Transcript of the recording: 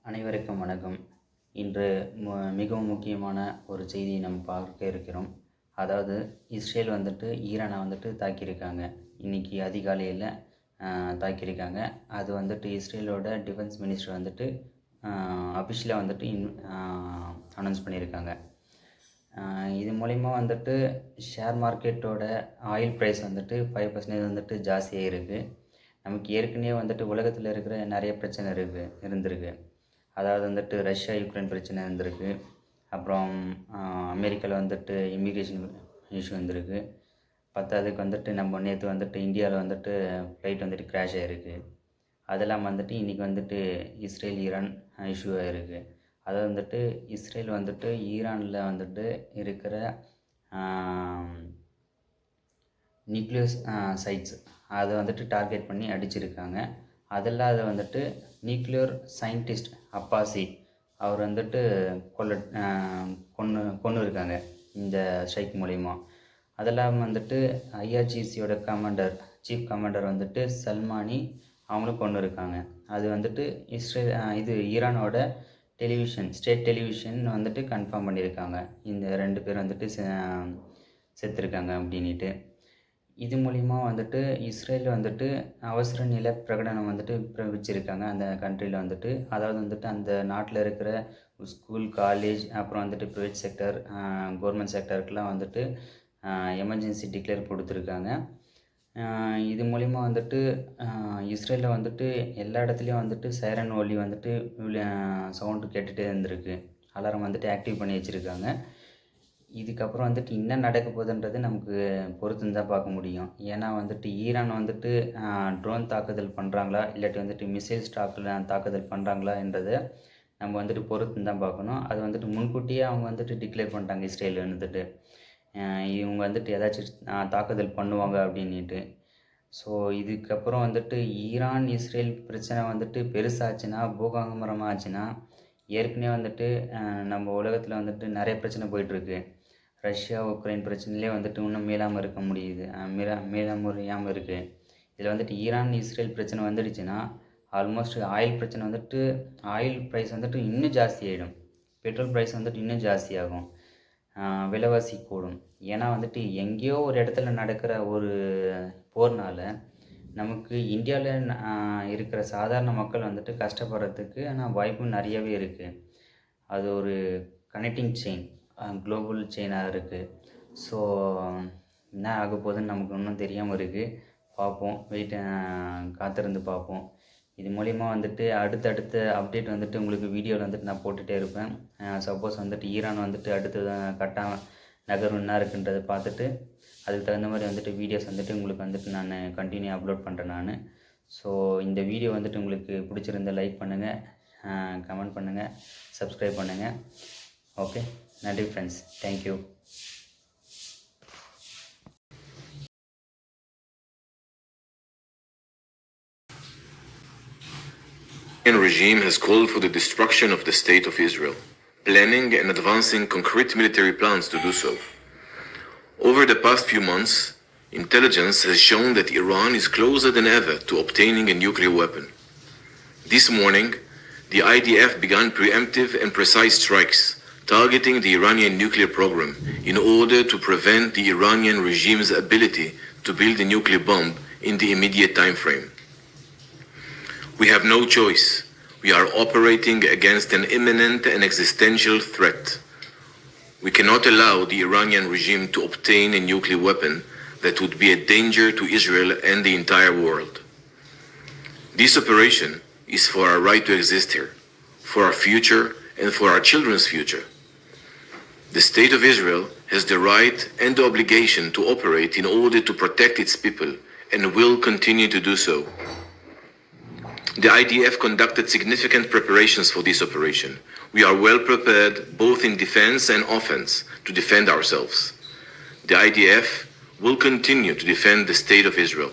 அனைவருக்கும் வணக்கம். இன்று மிகவும் முக்கியமான ஒரு செய்தியை நம்ம பார்க்க இருக்கிறோம். அதாவது இஸ்ரேல் ஈரானை தாக்கியிருக்காங்க. இன்றைக்கி அதிகாலையில் தாக்கியிருக்காங்க. அது இஸ்ரேலோட டிஃபென்ஸ் மினிஸ்டர் அஃபிஷியலாக அனௌன்ஸ் பண்ணியிருக்காங்க. இது மூலிமா ஷேர் மார்க்கெட்டோட ஆயில் ப்ரைஸ் 5% ஜாஸ்தியாக இருக்குது. நமக்கு ஏற்கனவே உலகத்தில் இருக்கிற நிறைய பிரச்சனை இருந்திருக்கு. அதாவது ரஷ்யா யுக்ரைன் பிரச்சனை இருந்திருக்கு. அப்புறம் அமெரிக்காவில் இமிக்ரேஷன் இஷ்யூ இருந்திருக்கு. பத்தாவதுக்கு நம்ம நேற்று இந்தியாவில் ஃப்ளைட் கிராஷ் ஆகிருக்கு. அதெல்லாம் இன்றைக்கி இஸ்ரேல் ஈரான் இஷ்யூ ஆகிருக்கு. அதாவது இஸ்ரேல் ஈரானில் இருக்கிற நியூக்ளியஸ் சைட்ஸ் அதை டார்கெட் பண்ணி அடிச்சிருக்காங்க. அதில் நியூக்ளியர் சயின்டிஸ்ட் அப்பாசி அவர் கொன்று இருக்காங்க இந்த ஸ்ட்ரைக் மூலிமா. அதெல்லாம் ஐஆர்ஜிசியோட சீஃப் கமாண்டர் சல்மானி அவங்களும் கொண்டு இருக்காங்க. அது இது ஈரானோட ஸ்டேட் டெலிவிஷன் கன்ஃபார்ம் பண்ணியிருக்காங்க. இந்த 2 பேர் செத்துருக்காங்க அப்படின்ட்டு. இது மூலிமா இஸ்ரேல் அவசர நிலை பிரகடனம் பிறப்பிச்சிருக்காங்க அந்த கண்ட்ரியில். அதாவது அந்த நாட்டில் இருக்கிற ஸ்கூல், காலேஜ், அப்புறம் ப்ரைவேட் செக்டர், கவர்மெண்ட் செக்டருக்கெலாம் எமர்ஜென்சி டிக்ளேர் கொடுத்துருக்காங்க. இது மூலிமா இஸ்ரேலில் எல்லா இடத்துலையும் சைரன் ஒலி சவுண்டு கேட்டுகிட்டே இருந்திருக்கு. அலாரம் ஆக்டிவ் பண்ணி வச்சுருக்காங்க. இதுக்கப்புறம் என்ன நடக்க போகுதுன்றது நமக்கு பொறுத்து தான் பார்க்க முடியும். ஏன்னா ஈரான் ட்ரோன் தாக்குதல் பண்ணுறாங்களா இல்லாட்டி மிசைல்ஸ் தாக்குதல் பண்ணுறாங்களா என்றதை நம்ம பொறுத்து தான் பார்க்கணும். அது முன்கூட்டியே அவங்க டிக்ளேர் பண்ணிட்டாங்க இஸ்ரேல் இவங்க ஏதாச்சும் தாக்குதல் பண்ணுவாங்க அப்படின்ட்டு. ஸோ இதுக்கப்புறம் ஈரான் இஸ்ரேல் பிரச்சனை பெருசாச்சுன்னா, பூகம்பரமாக ஆச்சுன்னா, ஏற்கனவே நம்ம உலகத்தில் நிறைய பிரச்சனை போயிட்டுருக்கு. ரஷ்யா உக்ரைன் பிரச்சனையிலே இன்னும் மீளாமல் இருக்க முடியுது, மீள முடியாமல் இருக்குது. இதில் ஈரான் இஸ்ரேல் பிரச்சனை வந்துடுச்சுன்னா ஆல்மோஸ்ட் ஆயில் பிரச்சனை ஆயில் ப்ரைஸ் இன்னும் ஜாஸ்தி ஆகிடும். பெட்ரோல் ப்ரைஸ் இன்னும் ஜாஸ்தியாகும், விலைவாசி கூடும். ஏன்னா எங்கேயோ ஒரு இடத்துல நடக்கிற ஒரு போர்னால் நமக்கு இந்தியாவில் இருக்கிற சாதாரண மக்கள் கஷ்டப்படுறதுக்கு வாய்ப்பு நிறையவே இருக்குது. அது ஒரு கனெக்டிங் செயின், குளோபல் செயினாக இருக்குது. ஸோ என்ன ஆக போகுதுன்னு நமக்கு இன்னும் தெரியாமல் இருக்குது. பார்ப்போம், காத்திருந்து பார்ப்போம். இது மூலிமா அடுத்தடுத்த அப்டேட் உங்களுக்கு வீடியோவில் நான் போட்டுகிட்டே இருப்பேன். சப்போஸ் ஈரான் அடுத்தது கட்டாக நகர்வு என்ன இருக்குன்றதை பார்த்துட்டு அதுக்கு தகுந்த மாதிரி வீடியோஸ் உங்களுக்கு நான் கண்டினியூ அப்லோட் பண்ணுறேன் நான். ஸோ இந்த வீடியோ உங்களுக்கு பிடிச்சிருந்தால் லைக் பண்ணுங்கள், கமெண்ட் பண்ணுங்கள், சப்ஸ்கிரைப் பண்ணுங்கள். ஓகே, நன்றி friends, thank you. The regime has called for the destruction of the state of Israel, planning and advancing concrete military plans to do so. Over the past few months, intelligence has shown that Iran is closer than ever to obtaining a nuclear weapon. This morning, the IDF began preemptive and precise strikes targeting the Iranian nuclear program in order to prevent the Iranian regime's ability to build a nuclear bomb in the immediate time frame. We have no choice. We are operating against an imminent and existential threat. We cannot allow the Iranian regime to obtain a nuclear weapon that would be a danger to Israel and the entire world. This operation is for our right to exist here, for our future and for our children's future. The State of Israel has the right and the obligation to operate in order to protect its people and will continue to do so. The IDF conducted significant preparations for this operation. We are well prepared both in defense and offense to defend ourselves. The IDF will continue to defend the State of Israel.